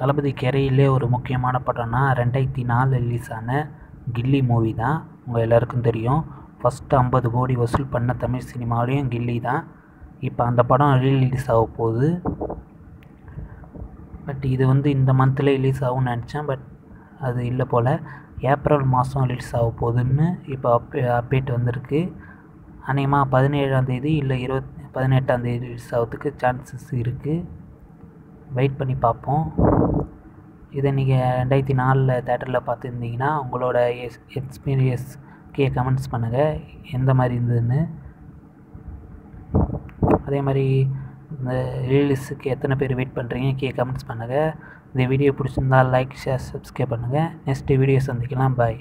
தளபதி கேரியர்லே ஒரு முக்கியமான படம்னா 2004 ரிலீஸ் ஆன கில்லி மூவி தான். உங்கள் எல்லாருக்கும் தெரியும். ஃபஸ்ட்டு 50 கோடி வசூல் பண்ண தமிழ் சினிமாவிலையும் கில்லி தான். இப்போ அந்த படம் ரிலீஸ் ஆக போகுது. பட் இது இந்த மந்தில் ரிலீஸ் ஆகும்னு நினச்சேன். பட் அது இல்லை போல். ஏப்ரல் மாதம் ரிலீஸ் ஆக போகுதுன்னு இப்போ அப்டேட் வந்திருக்கு. அநேகமாக 17ஆம் தேதி இல்லை 18ஆம் தேதி ரிலீஸ் ஆகிறதுக்கு சான்சஸ் இருக்குது. வெயிட் பண்ணி பார்ப்போம். இதை நீங்கள் 2004 தேட்டரில் பார்த்துருந்தீங்கன்னா உங்களோட எக்ஸ்பீரியன்ஸ் கமெண்ட்ஸ் பண்ணுங்கள் எந்த மாதிரி இருந்ததுன்னு. அதே மாதிரி இந்த ரிலீஸுக்கு எத்தனை பேர் வெயிட் பண்ணுறீங்க கமெண்ட்ஸ் பண்ணுங்கள். இந்த வீடியோ பிடிச்சிருந்தால் லைக், ஷேர், சப்ஸ்கிரைப் பண்ணுங்கள். நெக்ஸ்ட் வீடியோ சந்திக்கலாம். பாய்.